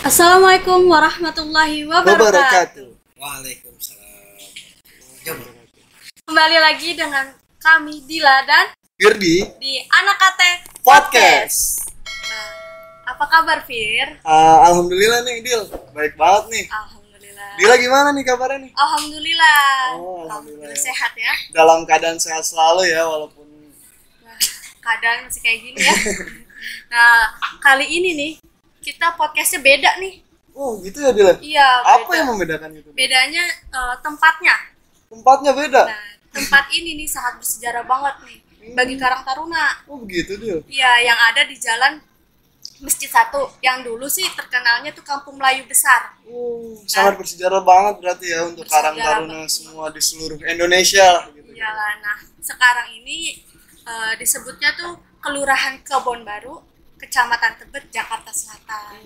Assalamualaikum warahmatullahi wabarakatuh. Waalaikumsalam. Coba. Kembali lagi dengan kami Dila dan Firdi di Anak Kate Podcast. Nah, apa kabar Fir? Alhamdulillah nih Dil, baik banget nih. Alhamdulillah. Dila gimana nih kabarnya nih? Alhamdulillah. Oh, alhamdulillah. Sehat ya. Dalam keadaan sehat selalu ya, walaupun Nah, keadaan masih kayak gini ya. Nah, kali ini nih kita podcastnya beda nih. oh gitu ya Dila. Iya. Apa beda. yang membedakan itu? Bedanya tempatnya. Tempatnya beda. Nah, tempat ini nih sangat bersejarah banget nih bagi Karang Taruna. Oh begitu Dil. Iya, yang ada di Jalan Masjid 1. Yang dulu sih terkenalnya tuh Kampung Melayu Besar. Sangat bersejarah banget berarti ya untuk Karang Bersejarah Taruna semua di seluruh Indonesia lah gitu. Iya lah. Nah, sekarang ini disebutnya tuh Kelurahan Kebon Baru, Kecamatan Tebet, Jakarta Selatan.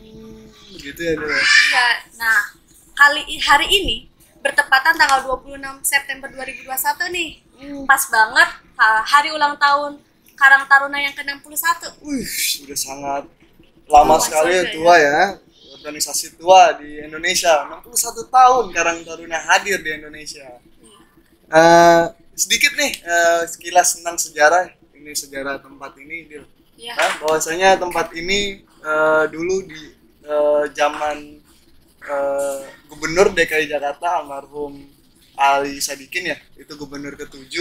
Begitu ya Dil. Iya. Nah, hari ini bertepatan tanggal 26 September 2021 nih. Pas banget hari ulang tahun Karang Taruna yang ke-61. Sudah sangat lama sekali ya, juga tua ya. Organisasi tua di Indonesia. 61 tahun Karang Taruna hadir di Indonesia. Sedikit nih sekilas tentang sejarah. Ini sejarah tempat ini, Dil. Iya. Bahwasanya tempat ini dulu di zaman Gubernur DKI Jakarta almarhum Ali Sadikin ya, itu gubernur ke-7.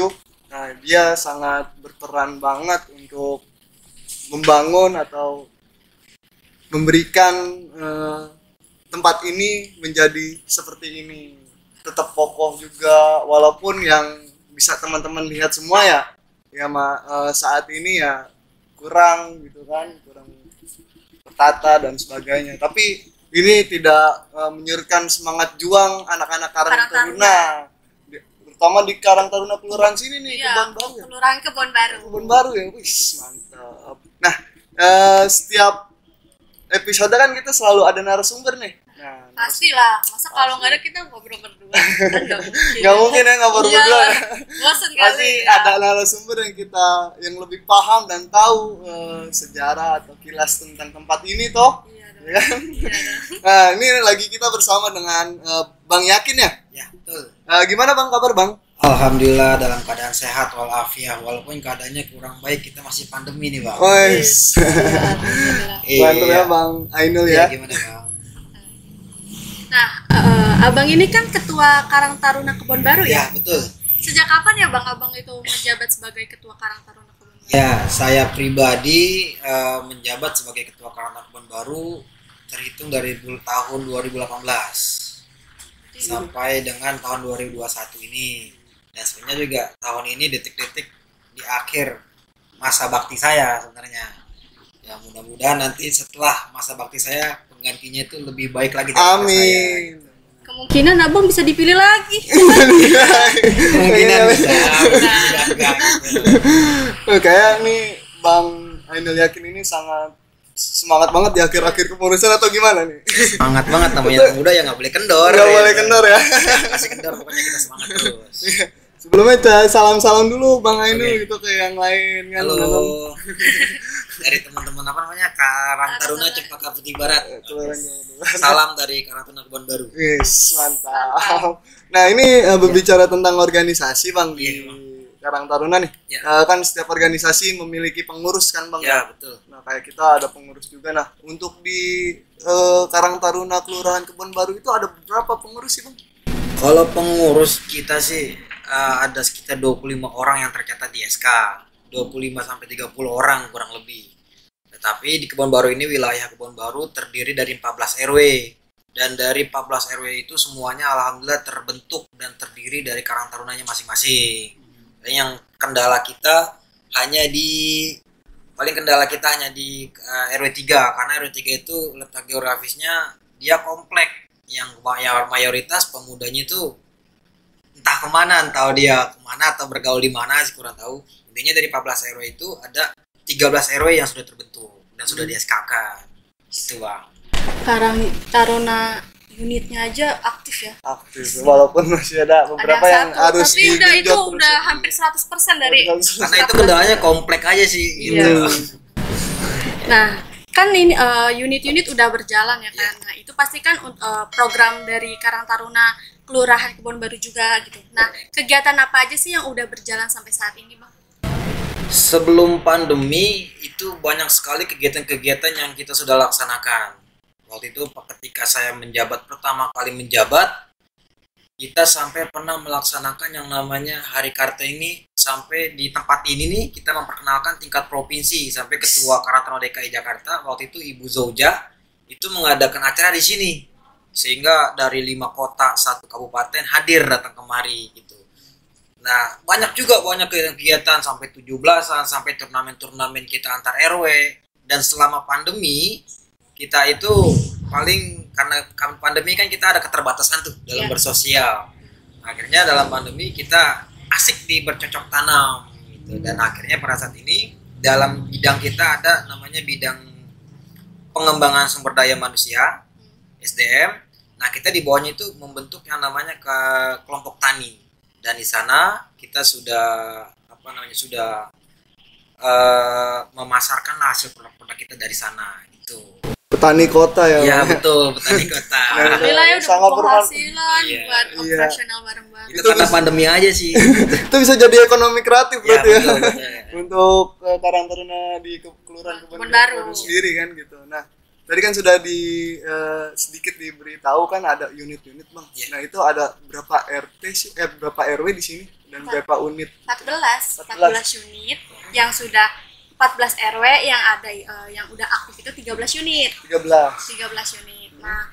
Nah, dia sangat berperan banget untuk membangun atau memberikan tempat ini menjadi seperti ini. Tetap kokoh juga, walaupun yang bisa teman-teman lihat semua ya saat ini ya kurang gitu kan, kurang tertata dan sebagainya. Tapi ini tidak menyurutkan semangat juang anak-anak Karang Taruna. Terutama di Karang Taruna Kelurahan sini nih, Iya, Kebon Baru ya. Kelurahan Kebon Baru. Kebon Baru ya, wis mantap. Nah, setiap episode kan kita selalu ada narasumber nih. Nah, Pastilah, masa kalau nggak ada kita ngobrol berdua kan nggak mungkin. nggak mungkin ya ngobrol Iya, berdua. bosen kali. Pasti ada narasumber yang lebih paham dan tahu sejarah atau kilas tentang tempat ini toh. Iya dong. Ya kan? Iya dong. Nah, ini lagi kita bersama dengan Bang Yakin ya. Ya, betul. Gimana Bang kabar Bang? Alhamdulillah dalam keadaan sehat walafiat, walaupun keadaannya kurang baik, kita masih pandemi nih, Bang. Wes. Alhamdulillah. Mantap ya Bang Ainul Iya, ya. gimana, Bang? Nah, abang ini kan ketua Karang Taruna Kebon Baru Ya, ya? betul. Sejak kapan ya bang abang itu menjabat sebagai ketua Karang Taruna Kebon Baru? Ya, saya pribadi menjabat sebagai ketua Karang Kebon Baru terhitung dari tahun 2018 sampai dengan tahun 2021 ini. Dan sebenarnya juga tahun ini detik-detik di akhir masa bakti saya sebenarnya. Ya, mudah-mudahan nanti setelah masa bakti saya penggantinya itu lebih baik lagi daripada saya. Amin. Kemungkinan abang bisa dipilih lagi. Kemungkinan bisa, enggak. Kayak nih Bang Ainul Yakin ini sangat semangat banget di akhir-akhir kepengurusan atau gimana nih? Semangat banget, namanya muda ya nggak boleh kendor. Nggak boleh kendor ya. Masih kendor, pokoknya kita semangat terus. Sebelumnya salam-salam dulu Bang Ainul gitu ke yang lain kan. Halo. Dari teman-teman apa namanya? Karang Taruna Cempaka Putih Barat. Salam dari Karang Taruna Kebon Baru. Yes, mantap. Nah, ini berbicara tentang organisasi Bang di Iya, Bang. Karang Taruna nih. Ya. Kan setiap organisasi memiliki pengurus kan Bang. Ya, betul. Nah, kayak kita ada pengurus juga. Nah, untuk di Karang Taruna Kelurahan Kebon Baru itu ada berapa pengurus sih Bang? Kalau pengurus kita sih ada sekitar 25 orang yang tercatat di SK. 25 sampai 30 orang kurang lebih. Tetapi di Kebon Baru ini, wilayah Kebon Baru terdiri dari 14 RW. Dan dari 14 RW itu semuanya alhamdulillah terbentuk dan terdiri dari Karang Tarunanya masing-masing. Dan yang kendala kita hanya di RW 3, karena RW 3 itu letak geografisnya dia komplek yang mayoritas pemudanya itu entah kemana, atau bergaul di mana sih kurang tahu. Intinya dari 14 RW itu ada 13 RW yang sudah terbentuk dan sudah di SK-kan. Gitu Bang. Karang Taruna unitnya aja aktif ya. Aktif, walaupun masih ada beberapa yang satu, harus tapi udah itu digenjot terus udah ya. hampir 100% dari Karena itu kendalanya komplek aja sih gitu. Iya. Nah, kan ini unit-unit udah berjalan ya kan. Nah, itu pasti kan program dari Karang Taruna Kelurahan Kebon Baru juga gitu. Nah, kegiatan apa aja sih yang udah berjalan sampai saat ini, Bang? Sebelum pandemi itu banyak sekali kegiatan-kegiatan yang kita sudah laksanakan. Waktu itu ketika saya pertama kali menjabat, kita sampai pernah melaksanakan yang namanya Hari Kartini. Sampai di tempat ini nih kita memperkenalkan tingkat provinsi sampai Ketua Karang Taruna DKI Jakarta waktu itu Ibu Zauja itu mengadakan acara di sini, sehingga dari 5 kota 1 kabupaten hadir datang kemari gitu. Nah, banyak kegiatan sampai 17-an, sampai turnamen-turnamen kita antar RW. Dan selama pandemi kita itu paling karena pandemi kan kita ada keterbatasan tuh dalam bersosial. Akhirnya dalam pandemi kita asik di bercocok tanam gitu. Dan akhirnya pada saat ini dalam bidang kita ada namanya bidang pengembangan sumber daya manusia SDM. Nah, kita di bawahnya itu membentuk yang namanya ke kelompok tani. Dan di sana kita sudah memasarkan hasil produk-produk kita dari sana itu. Petani kota ya. Iya betul, petani kota. Alhamdulillah ya udah Sangat berpenghasilan buat Iya. operasional bareng-bareng. Itu karena pandemi aja sih. Itu bisa jadi ekonomi kreatif berarti ya. betul. Untuk Karang Taruna di Kelurahan Kebon Baru sendiri kan gitu. Nah, tadi kan sudah sedikit diberitahu kan ada unit-unit, Bang. Iya. Nah, itu ada berapa RT sih? Berapa RW di sini dan berapa unit? 14 unit yang sudah 14 RW yang ada yang udah aktif itu 13 unit. 13 unit. Nah,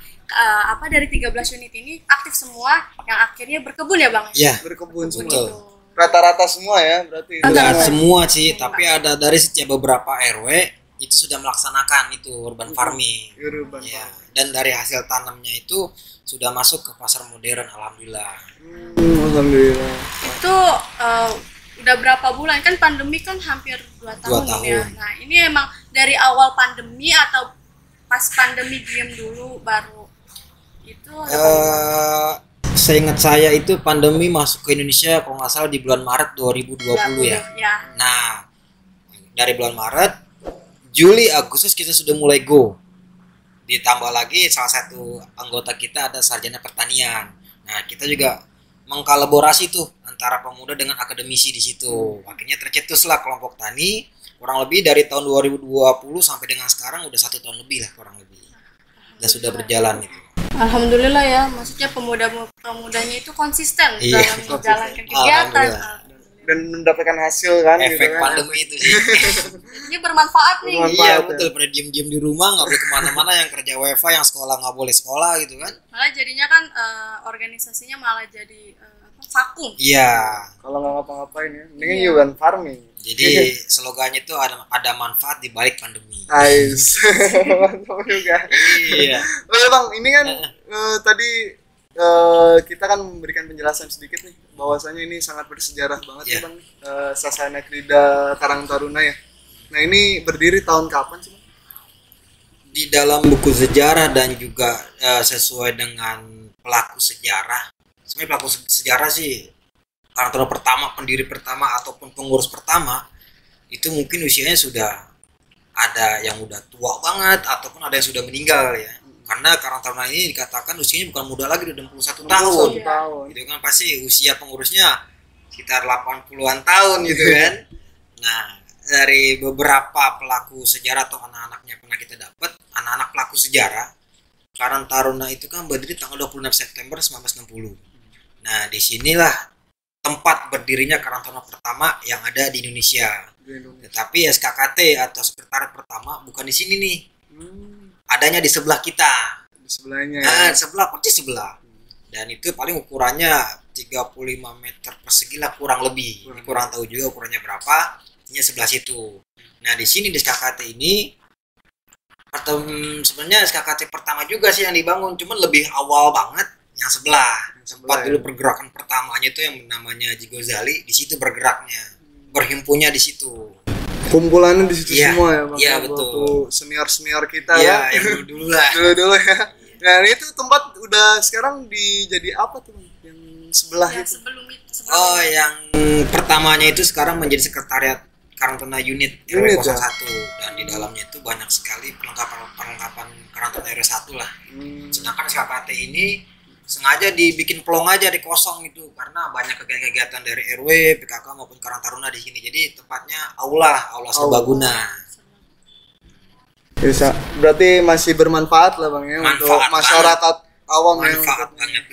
dari 13 unit ini aktif semua yang akhirnya berkebun ya, Bang? Iya. Berkebun semua. Betul. Rata-rata semua ya berarti. Enggak semua sih, tapi ada dari setiap beberapa RW itu sudah melaksanakan itu urban farming. Urban Ya, farming. dan dari hasil tanamnya itu sudah masuk ke pasar modern, alhamdulillah. Alhamdulillah. Itu udah berapa bulan kan pandemi kan hampir 2 tahun, 2 ya. tahun. Nah, ini emang dari awal pandemi atau pas pandemi diem dulu baru itu Seingat saya itu pandemi masuk ke Indonesia kalau nggak salah di bulan Maret 2020 ya. Ya. Nah, dari bulan Maret, Juli, Agustus kita sudah mulai go. Ditambah lagi salah satu anggota kita ada sarjana pertanian. Nah, kita juga mengkolaborasi tuh antara pemuda dengan akademisi di situ. Akhirnya tercetuslah kelompok tani. Kurang lebih dari tahun 2020 sampai dengan sekarang udah 1 tahun lebih lah kurang lebih. Dan sudah berjalan itu. Alhamdulillah ya, maksudnya pemudanya itu konsisten Iya, dalam menjalankan kegiatan. Alhamdulillah. Dan mendapatkan hasil kan Efek gitu kan. pandemi itu sih. Jadinya bermanfaat nih. Bermanfaat. Iya ya. betul, pada diem-diem di rumah nggak boleh kemana-mana, yang kerja WFA, yang sekolah nggak boleh sekolah gitu kan. Malah jadinya kan organisasinya malah jadi vakum. Iya. Kalau nggak ngapa-ngapain ya, mendingan Iya. urban farming. Jadi slogannya itu ada manfaat di balik pandemi. Nice. Mantap juga. Iya. Oh ya Bang, ini kan tadi kita kan memberikan penjelasan sedikit nih bahwasanya ini sangat bersejarah banget Iya. ya Bang. Sasana Krida Karang Taruna ya. Nah, ini berdiri tahun kapan sih Bang? Di dalam buku sejarah dan juga sesuai dengan pelaku sejarah. Sebenarnya pelaku sejarah sih Karang Taruna pertama, pendiri pertama ataupun pengurus pertama itu mungkin usianya sudah ada yang udah tua banget ataupun ada yang sudah meninggal ya. Karena Karang Taruna ini dikatakan usianya bukan muda lagi, udah 61 tahun. 61 tahun. Gitu kan, pasti usia pengurusnya sekitar 80-an tahun gitu kan. Nah, dari beberapa pelaku sejarah atau anak-anaknya pernah kita dapat, anak-anak pelaku sejarah, Karang Taruna itu kan berdiri tanggal 26 September 1960. Nah, disinilah tempat berdirinya Karang Taruna pertama yang ada di Indonesia. Tetapi SKKT atau sekretariat pertama bukan di sini nih. Adanya di sebelah kita. Di sebelahnya. Nah, sebelah, persis sebelah. Dan itu paling ukurannya 35 meter persegi lah kurang lebih. Ini kurang tahu juga ukurannya berapa. Ini sebelah situ. Nah, di sini di SKKT ini atau sebenarnya SKKT pertama juga sih yang dibangun, cuman lebih awal banget yang sebelah. Tempat dulu pergerakan pertamanya itu yang namanya Haji Ghazali, di situ bergeraknya, berhimpunnya di situ. Kumpulannya di situ Iya, semua ya Bang. iya, Waktu betul. Senior kita Iya, ya. yang dulu lah. Dulu ya. Nah, itu tempat udah sekarang jadi apa tuh Bang? Yang sebelah Yang itu. sebelum itu Oh, yang pertamanya itu sekarang menjadi sekretariat Karang Taruna unit RW Unit, 01 dan di dalamnya itu banyak sekali perlengkapan Karang Taruna RW 1 lah. Sedangkan SKKT ini sengaja dibikin pelong aja, di kosong itu karena banyak kegiatan dari RW, PKK maupun Karang Taruna di sini. Jadi tempatnya aula serbaguna. Bisa, berarti masih bermanfaat lah Bang ya untuk masyarakat awam yang manfaat banget.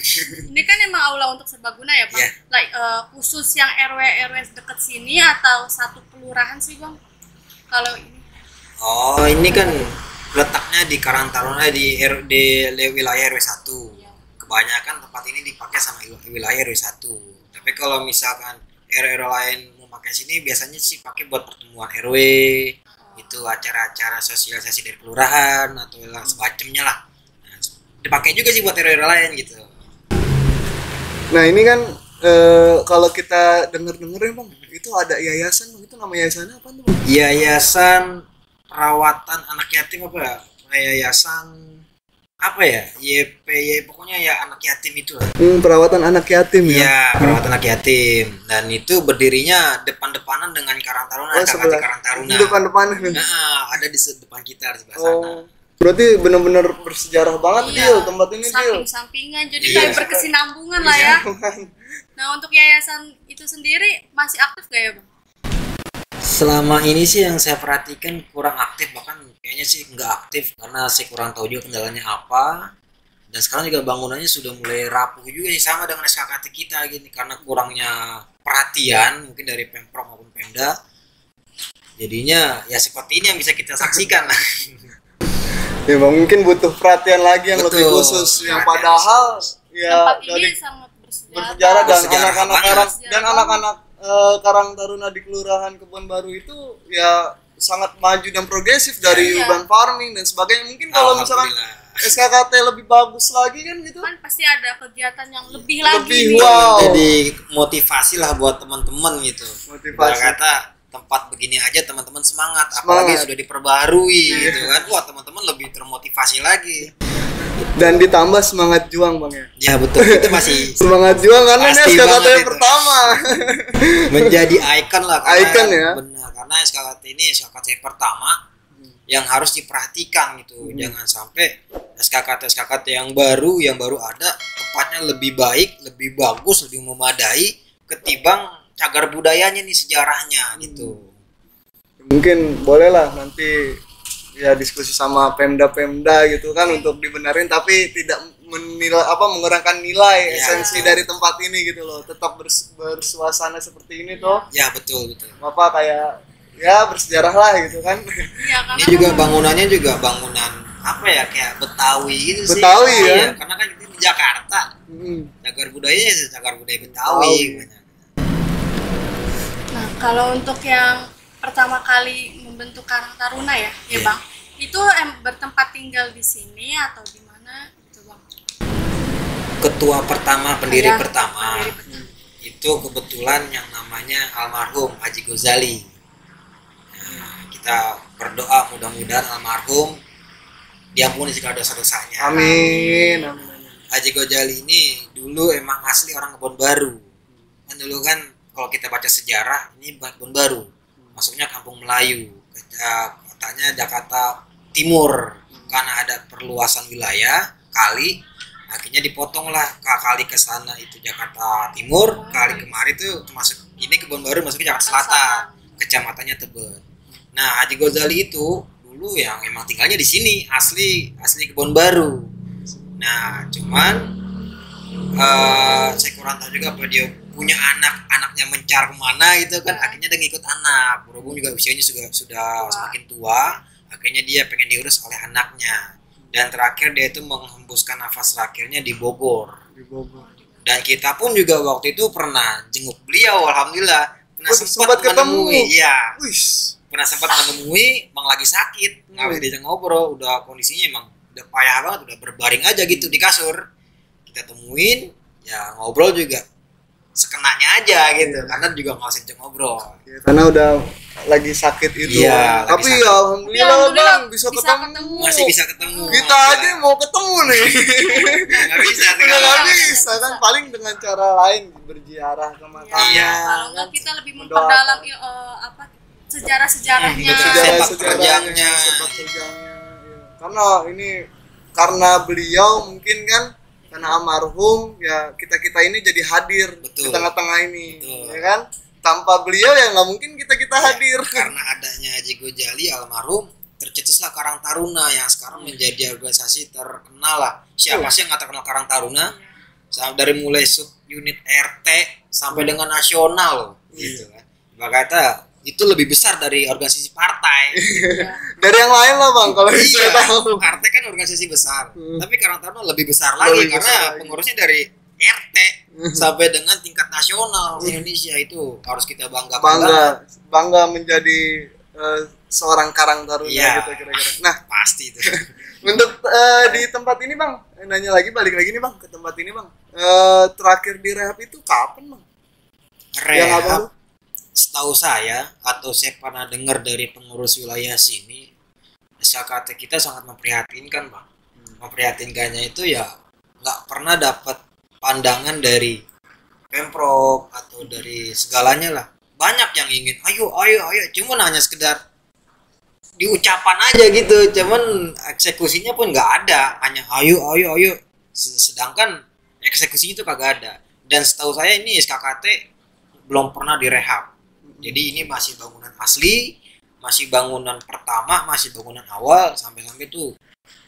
Ini kan emang aula untuk serbaguna ya Bang? Yeah. Like, khusus yang RW deket sini atau satu kelurahan sih Bang? Kalau ini? Oh, ini kan letaknya di Karang Taruna di wilayah RW 1. Kebanyakan tempat ini dipakai sama wilayah RW 1. Tapi kalau misalkan RW lain mau pakai sini biasanya sih pakai buat pertemuan RW, itu acara-acara sosialisasi dari kelurahan atau semacamnya lah. Nah, dipakai juga sih buat RW lain gitu. Nah ini kan kalau kita denger ya Bang, itu ada yayasan Bang, itu nama yayasannya apa tuh Bang? Yayasan Perawatan Anak Yatim apa ya? Yayasan apa ya? YPY, pokoknya ya anak yatim itu lah. Perawatan anak yatim ya? Iya, perawatan anak yatim. Dan itu berdirinya depan-depanan dengan Karang Taruna, KKT Karang Taruna. Depan-depanan? Nah, ada di depan kita di sebelah sana. Berarti benar-benar bersejarah banget Dil, tempat ini Dil. Samping-sampingan, jadi kayak berkesinambungan lah ya. Nah untuk yayasan itu sendiri masih aktif gak ya Bang? Selama ini sih yang saya perhatikan kurang aktif, bahkan kayaknya sih nggak aktif karena saya kurang tahu juga kendalanya apa. Dan sekarang juga bangunannya sudah mulai rapuh juga sih, sama dengan SKKT kita gini, karena kurangnya perhatian mungkin dari Pemprov maupun Pemda. Jadinya ya seperti ini yang bisa kita saksikan lah. Ya Bang, mungkin butuh perhatian lagi yang lebih khusus, yang padahal ya tempat ini sangat bersejarah dan anak-anak Karang Taruna di Kelurahan Kebon Baru itu ya sangat maju dan progresif dari urban farming dan sebagainya. Mungkin kalau misalkan SKKT lebih bagus lagi kan gitu kan pasti ada kegiatan yang lebih lagi. Wow. Jadi motivasi lah buat teman-teman gitu. Motivasi. Kata tempat begini aja teman-teman semangat, apalagi sudah diperbarui gitu kan. Wah, teman-teman lebih termotivasi lagi. Dan ditambah semangat juang Bang ya. Ya betul, itu masih semangat juang karena ini SKKT yang itu pertama. Menjadi ikon lah karena Ikon ya. Benar, karena SKKT ini SKKT pertama yang harus diperhatikan gitu. Jangan sampai SKKT yang baru ada tempatnya lebih baik, lebih bagus, lebih memadai ketimbang cagar budayanya nih, sejarahnya gitu. Mungkin bolehlah nanti ya diskusi sama Pemda gitu kan untuk dibenerin, tapi tidak mengurangkan nilai esensi dari tempat ini gitu loh, tetap bersuasana seperti ini toh. Ya betul. Bapak kayak ya bersejarah lah gitu kan. Ya, ini juga bangunannya juga bangunan apa ya, kayak Betawi gitu sih. Betawi ya. Karena kan di Jakarta. Cagar budayanya cagar budaya Betawi. Nah, kalau untuk yang pertama kali membentuk Karang Taruna ya Bang, itu bertempat tinggal di sini atau di mana gitu Bang? Ketua pertama, pendiri pertama itu kebetulan yang namanya almarhum Haji Ghazali. Nah, kita berdoa mudah-mudahan almarhum diampuni segala dosa-dosanya. Amin. Haji Ghazali ini dulu emang asli orang Kebon Baru. Kan dulu kan kalau kita baca sejarah ini Kebon Baru, masuknya Kampung Melayu, katanya Jakarta Timur, karena ada perluasan wilayah kali, akhirnya dipotonglah kali ke sana itu Jakarta Timur, kali kemari itu termasuk ini Kebon Baru masuk ke Jakarta Selatan, kecamatannya Tebet. Nah, Haji Ghazali itu dulu yang emang tinggalnya di sini, asli Kebon Baru. Nah, cuman saya kurang tahu juga apa dia punya anaknya mencar kemana gitu kan, akhirnya dia ngikut anak, berhubung juga usianya sudah semakin tua, akhirnya dia pengen diurus oleh anaknya, dan terakhir dia itu menghembuskan nafas terakhirnya di Bogor. Dan kita pun juga waktu itu pernah jenguk beliau, alhamdulillah pernah sempat menemui, pernah sempat menemui, emang lagi sakit, nggak bisa diajak ngobrol, udah kondisinya emang udah payah banget, udah berbaring aja gitu di kasur. Kita temuin, ya ngobrol juga sekenanya aja gitu, karena juga nggak usah ngobrol. Karena udah lagi sakit itu. Iya, tapi ya alhamdulillah Bang bisa ketemu. Masih bisa ketemu. Kita aja mau ketemu nih. Nggak bisa. Nggak bisa kan, paling dengan cara lain berziarah ke makam. Kalau nggak kita lebih memperdalam sejarah-sejarahnya, sepak terjangnya. Ya. Karena karena beliau mungkin kan, karena almarhum ya kita ini jadi hadir di tengah-tengah ini. Betul. Ya kan, tanpa beliau ya nggak mungkin kita hadir. Karena adanya Haji Gojali almarhum, tercetuslah Karang Taruna yang sekarang menjadi organisasi terkenal lah. Siapa sih yang nggak terkenal Karang Taruna? Dari mulai sub unit RT sampai dengan nasional loh, gitu kan. Makanya itu lebih besar dari organisasi partai. Dari yang lain lah bang, kalau saya tahu. Partai kan organisasi besar, tapi Karang Taruna lebih besar lagi karena pengurusnya dari RT sampai dengan tingkat nasional Indonesia. Itu harus kita bangga menjadi seorang Karang Taruna gitu kira-kira. Nah pasti itu. Untuk di tempat ini bang, balik lagi nih bang ke tempat ini bang. Terakhir direhab itu kapan bang? Rehab, setahu saya atau saya pernah dengar dari pengurus wilayah sini, SKKT kita sangat memprihatinkan bang. Memprihatinkannya itu ya nggak pernah dapat pandangan dari Pemprov atau dari segalanya lah. Banyak yang ingin ayo, cuman hanya sekedar diucapan aja gitu, cuman eksekusinya pun nggak ada, hanya ayo. Sedangkan eksekusinya itu kagak ada. Dan setahu saya ini SKKT belum pernah direhab. Jadi ini masih bangunan asli, masih bangunan pertama, masih bangunan awal, sampai tuh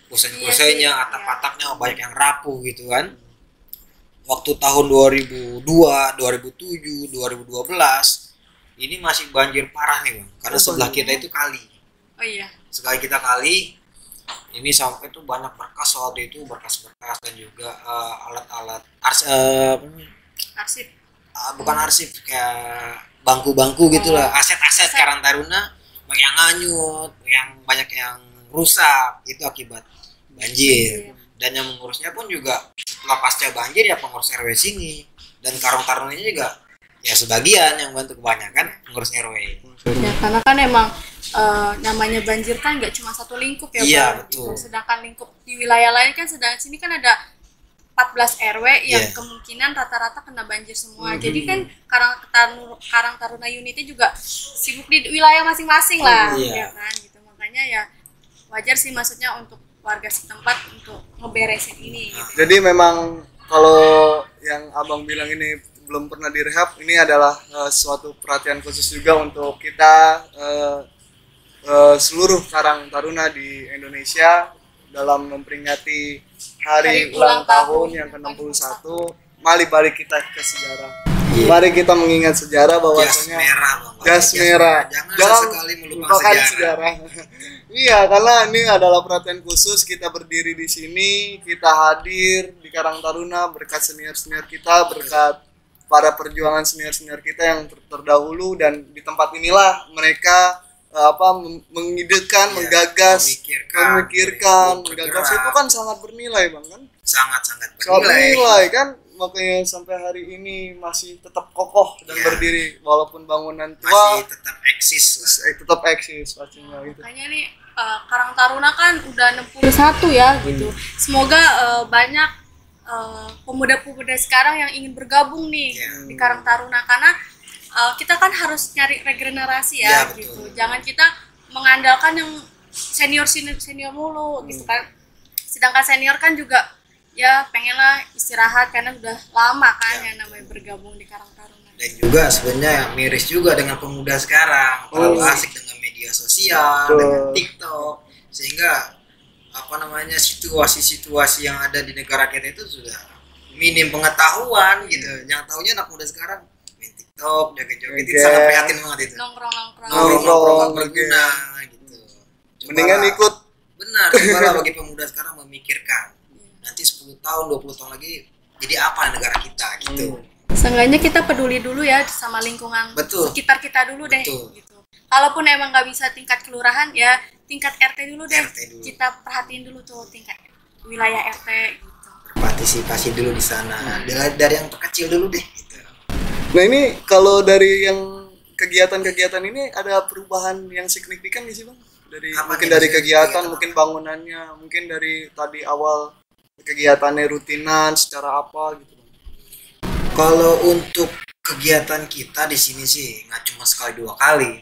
kusen-kusennya, atap-atapnya banyak yang rapuh gitu kan. Waktu tahun 2002, 2007, 2012 ini masih banjir parah nih bang, karena sebelah kita itu kali. Oh iya. Sekali kita kali, ini sampai tuh banyak berkas waktu itu, berkas-berkas dan juga alat-alat arsip. Bukan arsip, kayak bangku-bangku gitulah, aset-aset Karang Taruna banyak yang hanyut, yang banyak yang rusak itu akibat banjir. Dan yang mengurusnya pun juga setelah pasca banjir ya pengurus RW sini, dan Karang Taruna ini juga ya sebagian yang bantu, kebanyakan pengurus RW. Ya karena kan emang namanya banjir kan nggak cuma satu lingkup ya iya, bang. Betul. Sedangkan lingkup di wilayah lain kan, sedangkan sini kan ada 14 RW yang kemungkinan rata-rata kena banjir semua. Jadi kan Karang Taruna unitnya juga sibuk di wilayah masing-masing lah, ya kan gitu. Makanya ya wajar sih maksudnya untuk warga setempat untuk ngeberesin ini gitu. Jadi memang kalau yang abang bilang ini belum pernah direhab, ini adalah suatu perhatian khusus juga untuk kita seluruh Karang Taruna di Indonesia dalam memperingati hari ulang tahun yang ke-61. Mari balik kita ke sejarah. Mari kita mengingat sejarah bahwasanya gas merah. Jangan sekali melupakan sejarah. Iya, karena ini adalah perhatian khusus, kita berdiri di sini, kita hadir di Karang Taruna berkat senior-senior kita, berkat para perjuangan senior-senior kita yang terdahulu, dan di tempat inilah mereka mengidekan, menggagas, memikirkan, menggagas itu kan sangat bernilai bang kan? Sangat bernilai kan, makanya sampai hari ini masih tetap kokoh dan berdiri walaupun bangunan tua masih tetap eksis pastinya gitu. Makanya nih Karang Taruna kan udah 61 ya gitu. Semoga banyak pemuda-pemuda sekarang yang ingin bergabung nih di Karang Taruna, karena kita kan harus nyari regenerasi ya gitu. Jangan kita mengandalkan yang senior mulu gitu kan. Sedangkan senior kan juga ya pengenlah istirahat karena udah lama kan yang namanya bergabung di Karang Taruna. Dan juga sebenarnya miris juga dengan pemuda sekarang, terlalu asik dengan media sosial, dengan TikTok, sehingga situasi-situasi yang ada di negara kita itu sudah minim pengetahuan gitu. Yang tahunya anak muda sekarang main TikTok, joget-joget, itu sangat prihatin banget itu. Nongkrong berguna gitu. Mendingan ikut. Benar, cobalah bagi pemuda sekarang memikirkan nanti 10 tahun, 20 tahun lagi jadi apa negara kita gitu. Seenggaknya kita peduli dulu ya sama lingkungan sekitar kita dulu deh gitu. Kalaupun emang nggak bisa tingkat kelurahan ya tingkat RT dulu deh. Kita perhatiin dulu tuh tingkat wilayah RT gitu. Berpartisipasi dulu di sana. Dari yang terkecil dulu deh gitu. Nah ini kalau dari yang kegiatan-kegiatan ini ada perubahan yang signifikan nggak sih bang? Mungkin dari kegiatan, mungkin bangunannya, mungkin dari tadi awal kegiatannya rutinan secara apa gitu. Kalau untuk kegiatan kita di sini sih nggak cuma sekali 2 kali.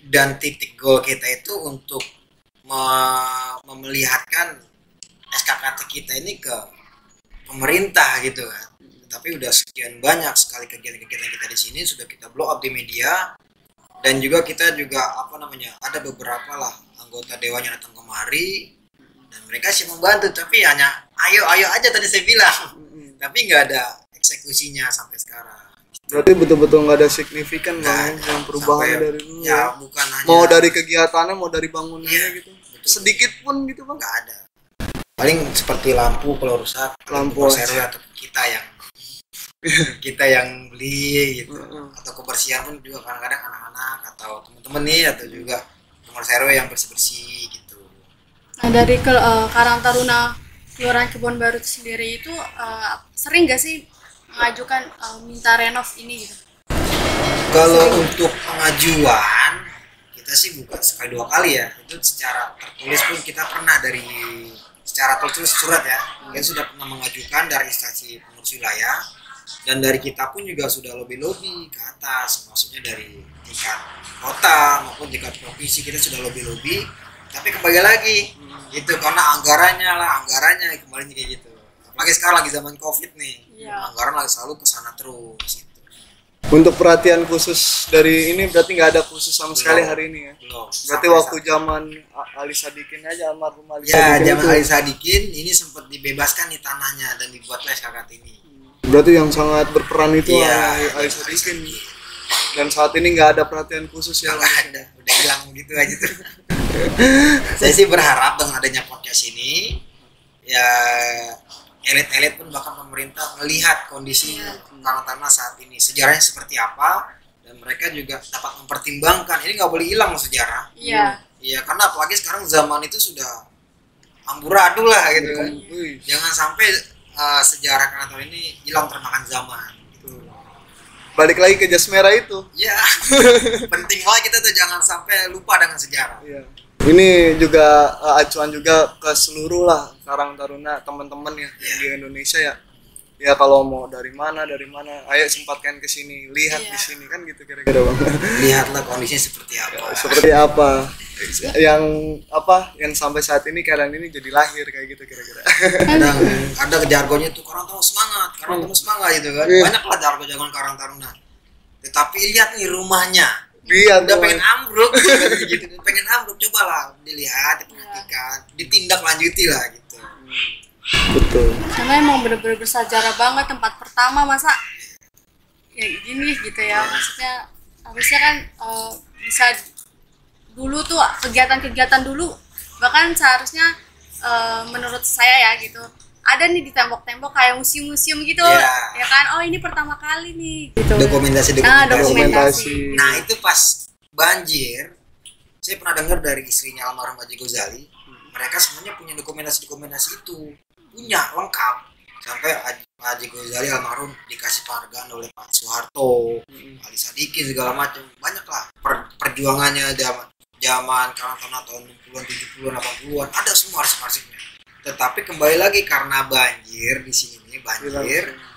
dan titik goal kita itu untuk memelihatkan SKKT kita ini ke pemerintah gitu kan. Tapi udah sekian banyak sekali kegiatan-kegiatan kita di sini sudah kita blow up di media, dan juga kita juga ada beberapa lah anggota dewan yang datang kemari dan mereka sih membantu, tapi hanya ayo aja tadi saya bilang, tapi nggak ada eksekusinya sampai sekarang. Berarti betul-betul nggak ada signifikan Bang yang perubahan dari dulu ya. Bukan hanya mau dari kegiatannya, mau dari bangunannya gitu. Betul. Sedikit pun gitu Bang. Nggak ada. Paling seperti lampu kalau rusak, lampu servis atau kita yang beli gitu. Atau kebersihan pun juga kadang-kadang anak-anak atau teman-teman nih, atau juga pengurus RW yang bersih-bersih gitu. Nah, dari Karang Taruna Kelurahan Kebon Baru itu sendiri itu sering gak sih mengajukan minta renov ini gitu? Kalau untuk pengajuan kita sih bukan sekali 2 kali ya, itu secara tertulis pun kita pernah secara tertulis surat ya, kita sudah pernah mengajukan dari instansi pengurus wilayah, dan dari kita pun juga sudah lobby ke atas, maksudnya dari tingkat kota maupun tingkat provinsi kita sudah lobby, tapi kembali lagi itu karena anggarannya kembali kayak gitu. Apalagi sekarang lagi zaman COVID nih, anggaran lagi selalu kesana terus gitu. Untuk perhatian khusus dari ini berarti nggak ada khusus sama sekali hari ini ya? Belum. Berarti waktu zaman Ali Sadikin aja, almarhum Ali Sadikin. Ya, zaman Ali Sadikin ini sempat dibebaskan nih tanahnya dan dibuatlah SKKT ini. Berarti yang sangat berperan itu Ali Sadikin. Dan saat ini nggak ada perhatian khusus ya? Nggak ada, udah hilang gitu aja tuh. Saya sih berharap dengan adanya podcast ini, ya elit-elit pun bahkan pemerintah melihat kondisi Karang Taruna saat ini, sejarahnya seperti apa, dan mereka juga dapat mempertimbangkan. Ini nggak boleh hilang sejarah. Iya, karena apalagi sekarang zaman itu sudah amburadul lah gitu kan. Jangan sampai sejarah Karang Taruna ini hilang termakan zaman. Balik lagi ke jas merah itu. Ya, penting banget kita tuh jangan sampai lupa dengan sejarah. Iya. Ini juga acuan juga ke seluruh lah Karang Taruna teman-teman ya di Indonesia ya. Ya kalau mau dari mana, ayo sempatkan ke sini, lihat di sini kan gitu kira-kira Bang. Lihatlah kondisinya seperti apa. Seperti apa? Yang sampai saat ini kalian ini jadi lahir kayak gitu kira-kira. Ada jargonnya tuh Karang Taruna semangat gitu kan. Banyak lah jargon Karang Taruna. Tetapi lihat nih rumahnya. Udah pengen ambruk gitu. Pengen ambruk, cobalah dilihat, diperhatikan, ditindaklanjuti lah gitu. Betul. Karena emang bener-bener bersejarah banget, tempat pertama masa ya gini gitu ya. Maksudnya harusnya kan bisa dulu tuh kegiatan-kegiatan dulu, bahkan seharusnya menurut saya ya gitu, ada nih di tembok-tembok kayak museum-museum gitu, ya kan? Oh ini pertama kali nih gitu. Dokumentasi. Dokumentasi. Nah itu pas banjir, saya pernah dengar dari istrinya almarhum Haji Ghazali, mereka semuanya punya dokumentasi itu, punya lengkap, sampai Haji Ghazali almarhum dikasih penghargaan oleh Pak Soeharto, Ali Sadikin segala macam, banyak lah perjuangannya zaman Karang Taruna tahun 60-an, 70-an, 80-an, ada semua arsip-arsipnya. Tetapi kembali lagi karena banjir di sini,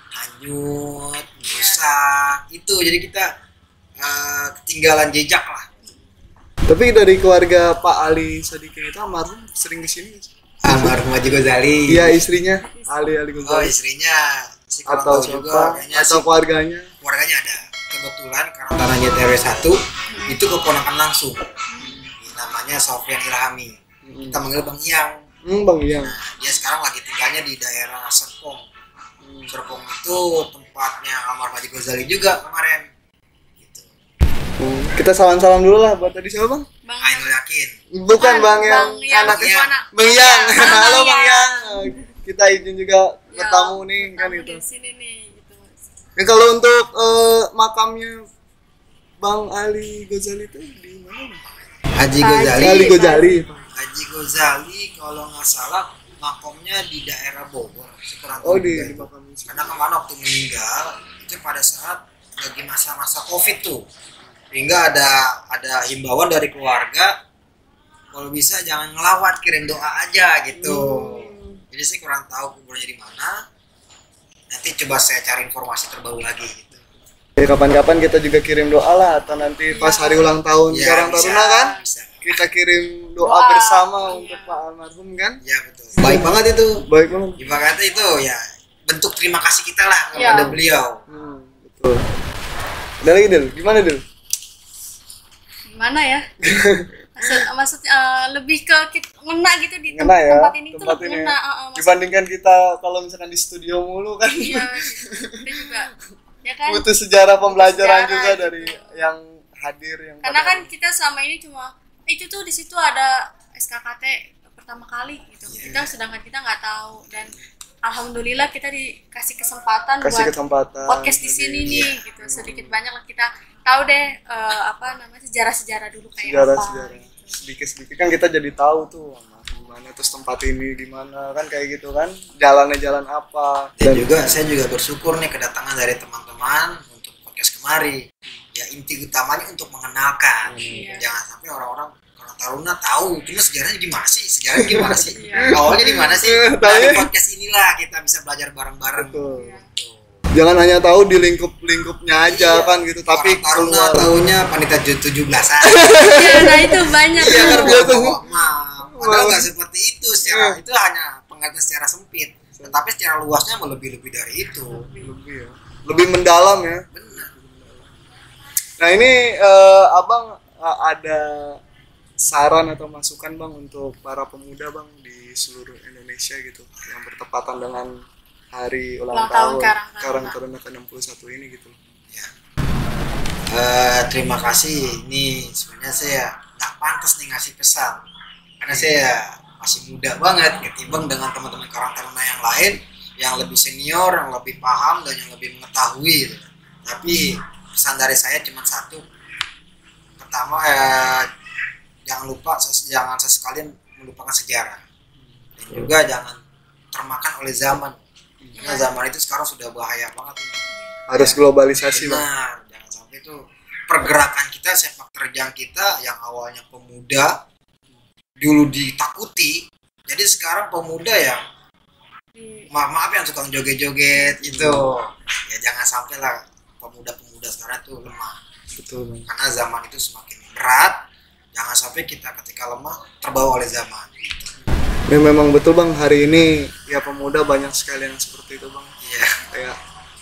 hanyut, rusak, itu jadi kita ketinggalan jejak lah. Tapi dari keluarga Pak Ali Sadikin itu almarhum sering kesini? Almarhum Haji Ghazali. Iya, istrinya Ali Ghazali. Oh, istrinya. Atau siapa? Atau keluarganya? Keluarganya ada. Kebetulan Karang Taruna TRW 1 itu keponakan langsung. Namanya Sofyan Ilhami. Kita manggil Bang Iyang. Bang Iyang. Nah, dia sekarang lagi tinggalnya di daerah Serpong. Serpong itu tempatnya almarhum Haji Ghazali juga kemarin. Kita salam-salam dulu lah buat tadi siapa Bang? Ainul Yakin. Bukan Bang yang anaknya. Bang Yang. Halo Bang Yang. Kita izin juga bertamu nih kan itu. Di sini nih gitu. Ya, kalau untuk makamnya Bang Ali Ghazali itu di mana? Haji Ghazali. Haji Ghazali kalau nggak salah makamnya di daerah Bogor. Di makam itu. Karena kemarin waktu meninggal itu pada saat lagi masa-masa COVID tuh. Hingga ada himbauan dari keluarga kalau bisa jangan ngelawat, kirim doa aja gitu. Jadi saya kurang tahu kuburnya di mana. Nanti coba saya cari informasi terbaru lagi gitu. Ya, kapan-kapan kita juga kirim doa lah, atau nanti pas hari ulang tahun Karang Taruna kan bisa. Kita kirim doa bersama untuk Pak almarhum kan. Ya betul, baik banget itu. Baik banget. Ibaratnya itu ya bentuk terima kasih kita lah kepada beliau. Betul. Ada lagi Del, gimana Del? Gimana ya? Maksudnya lebih ke ngena gitu di tempat ini tuh lebih ngena. Dibandingkan kita kalau misalkan di studio mulu kan. Iya, kita juga ya kan. Butuh sejarah pembelajaran juga gitu. Dari yang hadir yang. Karena kan kita selama ini cuma itu tuh di situ ada SKKT pertama kali gitu. Sedangkan kita nggak tahu, dan alhamdulillah kita dikasih kesempatan buat podcast di sini nih gitu. Sedikit banyak lah kita tahu deh sejarah-sejarah dulu kayak sejarah. Sedikit-sedikit kan kita jadi tahu tuh gimana terus tempat ini gimana kan kayak gitu kan, jalannya jalan apa. Dan juga saya juga bersyukur nih kedatangan dari teman-teman untuk podcast kemari. Ya inti utamanya untuk mengenalkan. Jangan sampai orang-orang Taruna tahu cuma sejarahnya gimana sih, awalnya di mana sih. Dari podcast inilah kita bisa belajar bareng-bareng. Jangan hanya tahu di lingkup-lingkupnya aja kan gitu, tapi Taruna tahunya panitia 17-an. Iya, nah itu banyak padahal nggak seperti itu, secara itu hanya pengertian secara sempit, tetapi secara luasnya lebih dari itu. Lebih mendalam ya. Benar. Nah ini abang ada saran atau masukan bang untuk para pemuda bang di seluruh Indonesia gitu yang bertepatan dengan hari ulang tahun Karang Taruna ke-61 ini gitu. Ya. Terima kasih. Ini sebenarnya saya nggak pantas nih ngasih pesan karena saya masih muda banget ketimbang dengan teman-teman Karang Taruna yang lain yang lebih senior, yang lebih paham dan yang lebih mengetahui. Tapi pesan dari saya cuma satu. Pertama, jangan sesekali melupakan sejarah, dan juga jangan termakan oleh zaman. Karena zaman itu sekarang sudah bahaya banget ini. Harus globalisasi. Benar, jangan sampai itu pergerakan kita, sepak terjang kita yang awalnya pemuda dulu ditakuti, jadi sekarang pemuda yang maaf yang suka joget-joget itu. Ya jangan sampai lah pemuda-pemuda sekarang itu lemah. Betul. Karena zaman itu semakin berat, jangan sampai kita ketika lemah terbawa oleh zaman. Ya memang betul bang, hari ini ya pemuda banyak sekali yang seperti itu bang. Iya. Kayak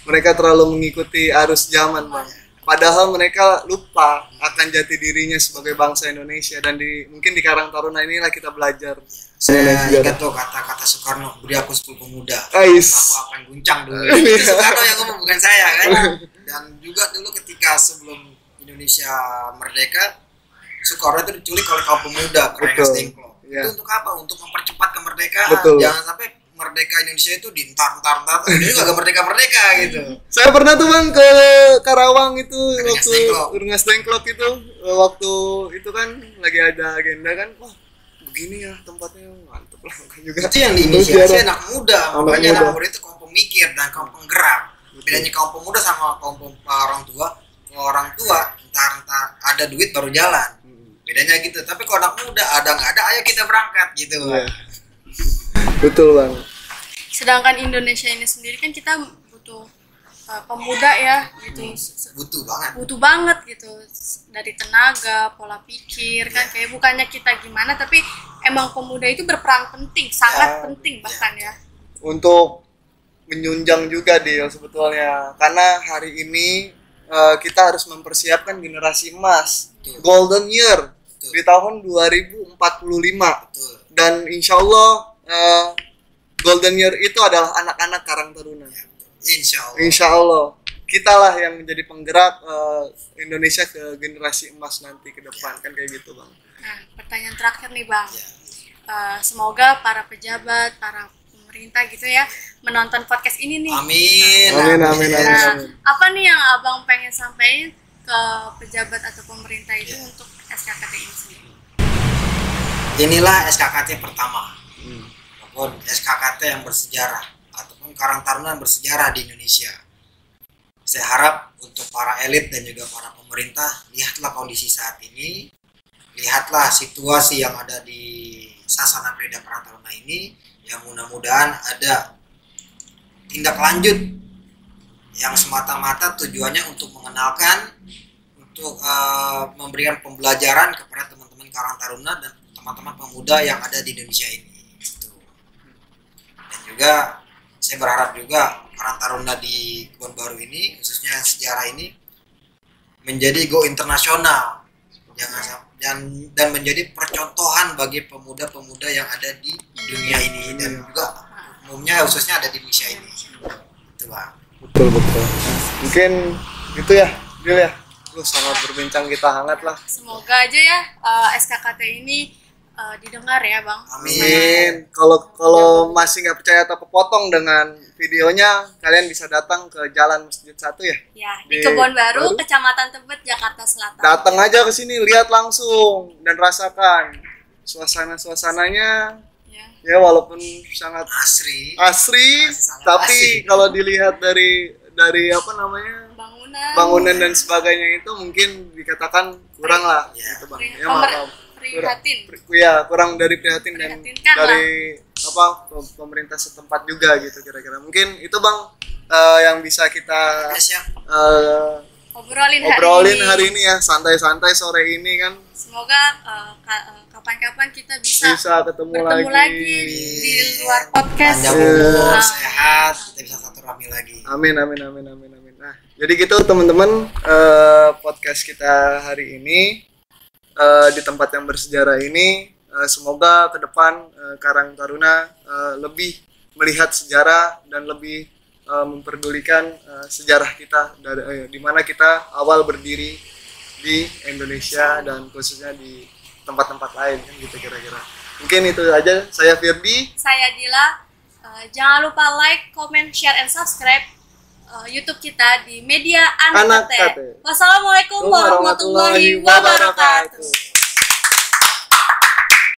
mereka terlalu mengikuti arus zaman bang. Padahal mereka lupa akan jati dirinya sebagai bangsa Indonesia, dan mungkin di Karang Taruna inilah kita belajar. Saya ingat tuh kata-kata Soekarno, beri aku 10 pemuda. Aku akan guncang dulu. Itu Soekarno yang ngomong, bukan saya kan. Dan juga dulu ketika sebelum Indonesia merdeka, Soekarno itu diculik oleh kaum pemuda, Rengas Dengklok. Ya. Itu untuk apa? Untuk mempercepat kemerdekaan. Betul. Jangan sampai merdeka Indonesia itu dientar-entar, ini juga gak merdeka-merdeka gitu. Saya pernah tuh bang ke Karawang itu waktu Rengas Dengklok itu, waktu itu kan lagi ada agenda kan, wah begini ya tempatnya, mantep lah juga. Itu yang diinisiasi anak muda, makanya anak muda itu kaum pemikir dan kaum penggerak. Bedanya kaum pemuda sama kaum orang tua entar ada duit baru jalan. Bedanya gitu. Tapi kalau anak muda ada nggak ada, ayo kita berangkat gitu. Betul bang. Sedangkan Indonesia ini sendiri kan kita butuh pemuda ya gitu. Butuh banget gitu, dari tenaga, pola pikir kan, kayak bukannya kita gimana, tapi emang pemuda itu berperan penting, sangat penting bahkan ya. Untuk menyunjang juga dia sebetulnya, karena hari ini kita harus mempersiapkan generasi emas. Golden year di tahun 2045. Dan insya Allah golden year itu adalah anak-anak Karang Taruna. Insya Allah kita lah yang menjadi penggerak Indonesia ke generasi emas nanti ke depan, kan kayak gitu bang. Nah, pertanyaan terakhir nih bang, semoga para pejabat, para pemerintah gitu ya menonton podcast ini nih. Amin. Nah, apa nih yang abang pengen sampaikan ke pejabat atau pemerintah itu untuk SKKT ini sendiri? Inilah SKKT pertama, ataupun SKKT yang bersejarah, ataupun Karang Taruna yang bersejarah di Indonesia. Saya harap untuk para elit dan juga para pemerintah, lihatlah kondisi saat ini, lihatlah situasi yang ada di Sasana Prida Karang Taruna ini, yang mudah-mudahan ada tindak lanjut yang semata-mata tujuannya untuk mengenalkan, untuk memberikan pembelajaran kepada teman-teman Karang Taruna dan teman-teman pemuda yang ada di Indonesia ini. Gitu. Dan juga saya berharap juga Karang Taruna di Kebon Baru ini, khususnya sejarah ini, menjadi go internasional, dan menjadi percontohan bagi pemuda-pemuda yang ada di dunia ini dan juga umumnya khususnya ada di Indonesia ini. Itu Bang. Betul. Mungkin itu ya, Dil ya. Lu sangat berbincang kita hangat lah. Semoga aja ya SKKT ini didengar ya Bang. Amin. Kalau masih nggak percaya atau kepotong dengan videonya, kalian bisa datang ke Jalan Masjid 1 ya. Ya, di Kebon Baru, Kecamatan Tebet, Jakarta Selatan. Datang aja ke sini, lihat langsung dan rasakan suasananya. Ya walaupun sangat asri, tapi kalau dilihat dari apa namanya bangunan dan sebagainya itu mungkin dikatakan kurang lah, gitu Bang. Ya kurang dari prihatin dan dari apa pemerintah setempat juga gitu kira-kira. Mungkin itu Bang yang bisa kita obrolin hari ini ya, santai-santai sore ini kan. Semoga kapan-kapan kita bisa ketemu lagi di luar podcast. Panjang umur, sehat, kita bisa satu rame lagi. Amin. Nah, jadi gitu teman-teman, podcast kita hari ini di tempat yang bersejarah ini, semoga ke depan Karang Taruna lebih melihat sejarah dan lebih memperdulikan sejarah kita dari di mana kita awal berdiri di Indonesia dan khususnya di tempat-tempat lain kan gitu kira-kira. Mungkin itu aja. Saya Firdi. Saya Dila. Jangan lupa like, comment, share, and subscribe YouTube kita di Media Anak Kate. Wassalamualaikum warahmatullahi wabarakatuh.